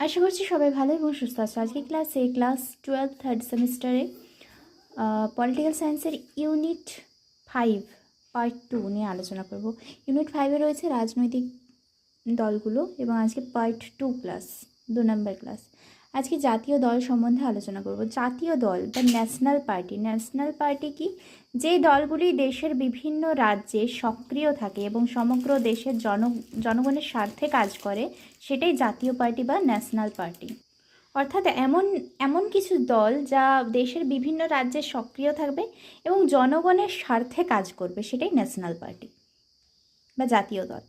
আশা করছি সবাই ভালো এবং সুস্থ আছে। আজকে ক্লাস 12 থার্ড সেমিস্টারে পলিটিক্যাল সায়েন্সের ইউনিট 5 পার্ট 2 নিয়ে আলোচনা করব। ইউনিট 5-এ রয়েছে রাজনৈতিক দলগুলো এবং আজকে পার্ট 2 ক্লাস 2 নম্বর ক্লাস। আজকে জাতীয় দল সম্বন্ধে আলোচনা করব। জাতীয় দল বা ন্যাশনাল পার্টি কি? যে দলগুলি দেশের বিভিন্ন রাজ্যে সক্রিয় থাকে এবং সমগ্র দেশের জনগণের স্বার্থে কাজ করে, সেটাই জাতীয় পার্টি বা ন্যাশনাল পার্টি। অর্থাৎ এমন কিছু দল যা দেশের বিভিন্ন রাজ্যে সক্রিয় থাকবে এবং জনগণের স্বার্থে কাজ করবে, সেটাই ন্যাশনাল পার্টি বা জাতীয় দল।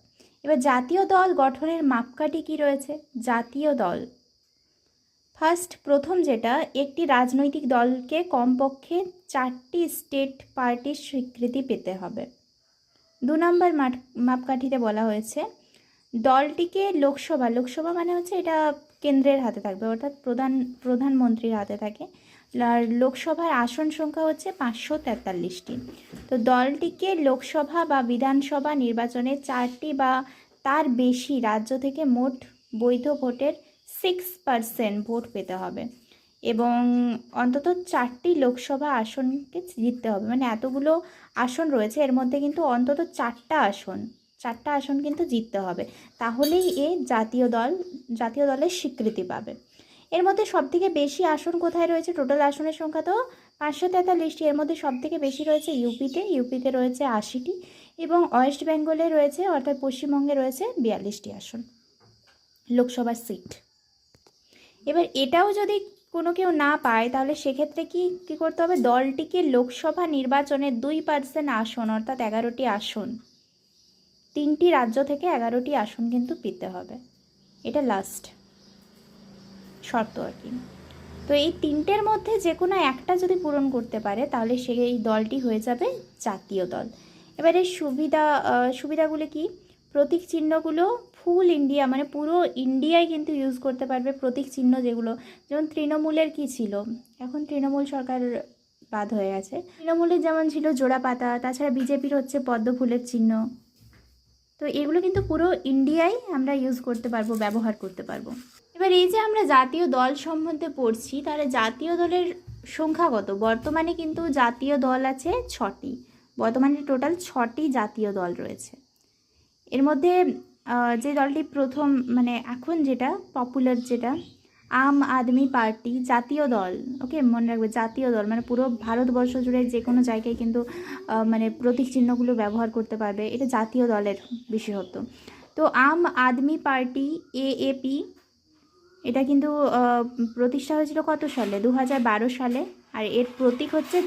এবার জাতীয় দল গঠনের মাপকাঠি কি রয়েছে? জাতীয় দল প্রথম যেটা, একটি রাজনৈতিক দলকে কমপক্ষে 4টি স্টেট পার্টির স্বীকৃতি পেতে হবে। 2 নম্বর মাপকাঠিতে বলা হয়েছে দলটিকে লোকসভা মানে হচ্ছে এটা কেন্দ্রের হাতে থাকবে, অর্থাৎ প্রধানমন্ত্রীর হাতে থাকে। আর লোকসভার আসন সংখ্যা হচ্ছে 543টি। তো দলটিকে লোকসভা বা বিধানসভা নির্বাচনে 4টি বা তার বেশি রাজ্য থেকে মোট বৈধ ভোটের 6% ভোট পেতে হবে এবং অন্তত 4টি লোকসভা আসনকে জিততে হবে। মানে এতগুলো আসন রয়েছে, এর মধ্যে কিন্তু অন্তত 4টা আসন কিন্তু জিততে হবে, তাহলেই জাতীয় দলের স্বীকৃতি পাবে। এর মধ্যে সবথেকে বেশি আসন কোথায় রয়েছে? টোটাল আসনের সংখ্যা তো 543টি, এর মধ্যে সবথেকে বেশি রয়েছে ইউপিতে রয়েছে 80টি এবং ওয়েস্ট বেঙ্গলে রয়েছে অর্থাৎ পশ্চিমবঙ্গে রয়েছে 42টি আসন লোকসভার সিট। এবার এটাও যদি কোনো কেউ না পায়, তাহলে সেক্ষেত্রে কি করতে হবে? দলটিকে লোকসভা নির্বাচনে 2% আসন অর্থাৎ 11টি আসন, 3টি রাজ্য থেকে 11টি আসন কিন্তু পেতে হবে। এটা লাস্ট শর্ত আর কি। তো এই 3টের মধ্যে যে কোনো একটা যদি পূরণ করতে পারে, তাহলে সেই দলটি হয়ে যাবে জাতীয় দল। এবারে সুবিধাগুলি কি? প্রতীক চিহ্নগুলো ফুল ইন্ডিয়া মানে পুরো ইন্ডিয়ায় কিন্তু ইউজ করতে পারবে প্রতীক চিহ্ন যেগুলো। যেমন তৃণমূলের কি ছিল, এখন তৃণমূল সরকার বাদ হয়ে গেছে। তৃণমূলের যেমন ছিল জোড়া পাতা, তাছাড়া বিজেপির হচ্ছে পদ্ম ফুলের চিহ্ন। তো এগুলো কিন্তু পুরো ইন্ডিয়ায় আমরা ইউজ করতে পারবো, ব্যবহার করতে পারবো। এবার এই যে আমরা জাতীয় দল সম্বন্ধে পড়ছি, তাহলে জাতীয় দলের সংখ্যা কত? বর্তমানে কিন্তু জাতীয় দল আছে 6টি। বর্তমানে টোটাল 6টি জাতীয় দল রয়েছে। এর মধ্যে যে দলটি প্রথম মানে এখন যেটা পপুলার, যেটা আম আদমি পার্টি, জাতীয় দল। ওকে, মনে রাখবে জাতীয় দল মানে পুরো ভারতবর্ষ জুড়ে যে কোনো জায়গায় কিন্তু মানে প্রতীক চিহ্নগুলো ব্যবহার করতে পারবে, এটা জাতীয় দলের বিশেষত্ব। তো আম আদমি পার্টি AAP, এটা কিন্তু প্রতিষ্ঠা হয়েছিল কত সালে? 2012 সালে। আর এর প্রতীক হচ্ছে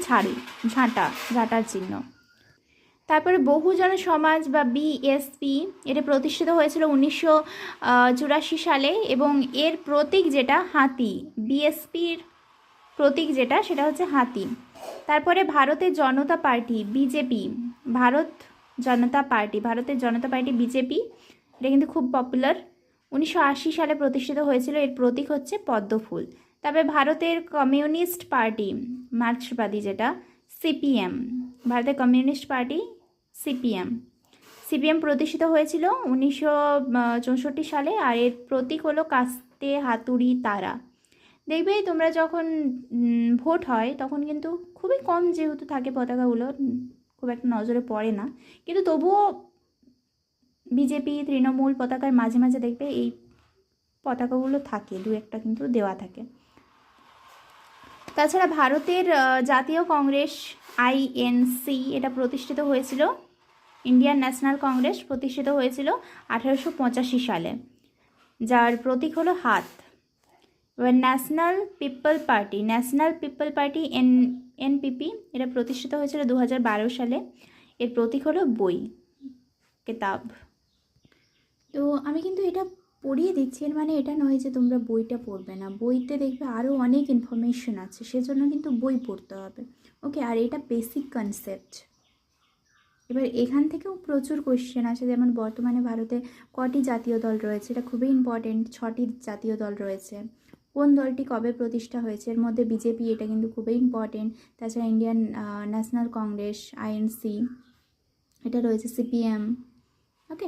ঝাঁটার চিহ্ন। তারপরে বহুজন সমাজ বা BSP, এটা প্রতিষ্ঠিত হয়েছিল 1984 সালে এবং এর প্রতীক যেটা হাতি। BSPর প্রতীক যেটা সেটা হচ্ছে হাতি। তারপরে ভারতের জনতা পার্টি BJP, ভারতের জনতা পার্টি BJP, এটা কিন্তু খুব পপুলার। 1980 সালে প্রতিষ্ঠিত হয়েছিল, এর প্রতীক হচ্ছে পদ্ম ফুল। তবে ভারতের কমিউনিস্ট পার্টি মার্ক্সবাদী যেটা CPM, ভারতের কমিউনিস্ট পার্টি CPM প্রতিষ্ঠিত হয়েছিল 1964 সালে আর এর প্রতীক হলো কাস্তে হাতুড়ি তারা। দেখবে তোমরা যখন ভোট হয় তখন কিন্তু খুবই কম যেহেতু থাকে পতাকাগুলো, খুব একটা নজরে পড়ে না, কিন্তু তবুও বিজেপি তৃণমূল পতাকার মাঝে মাঝে দেখবে এই পতাকাগুলো থাকে, 2-1টা কিন্তু দেওয়া থাকে। তাছাড়া ভারতের জাতীয় কংগ্রেস INC, এটা প্রতিষ্ঠিত হয়েছিল, ইন্ডিয়ান ন্যাশনাল কংগ্রেস প্রতিষ্ঠিত হয়েছিল 1885 সালে, যার প্রতীক হলো হাত। এবার ন্যাশনাল পিপল পার্টি NPP, এটা প্রতিষ্ঠিত হয়েছিল 2012 সালে, এর প্রতীক হলো বই, কেতাব। তো আমি কিন্তু এটা পড়িয়ে দিচ্ছি, এর মানে এটা নয় যে তোমরা বইটা পড়বে না, বইতে দেখবে আরও অনেক ইনফরমেশন আছে, সেজন্য কিন্তু বই পড়তে হবে। ওকে, আর এটা বেসিক কনসেপ্ট। এবার এখান থেকেও প্রচুর কোয়েশ্চেন আছে, যেমন বর্তমানে ভারতে কটি জাতীয় দল রয়েছে, এটা খুবই ইম্পর্টেন্ট। 6টি জাতীয় দল রয়েছে। কোন দলটি কবে প্রতিষ্ঠা হয়েছে? এর মধ্যে বিজেপি, এটা কিন্তু খুবই ইম্পর্টেন্ট। তাছাড়া ইন্ডিয়ান ন্যাশনাল কংগ্রেস INC, এটা রয়েছে CPM। ওকে,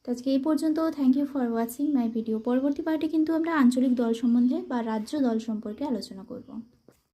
তো আজকে এই পর্যন্ত। Thank you for watching my video. পরবর্তী পার্টে কিন্তু আমরা আঞ্চলিক দল সম্বন্ধে বা রাজ্য দল সম্পর্কে আলোচনা করব।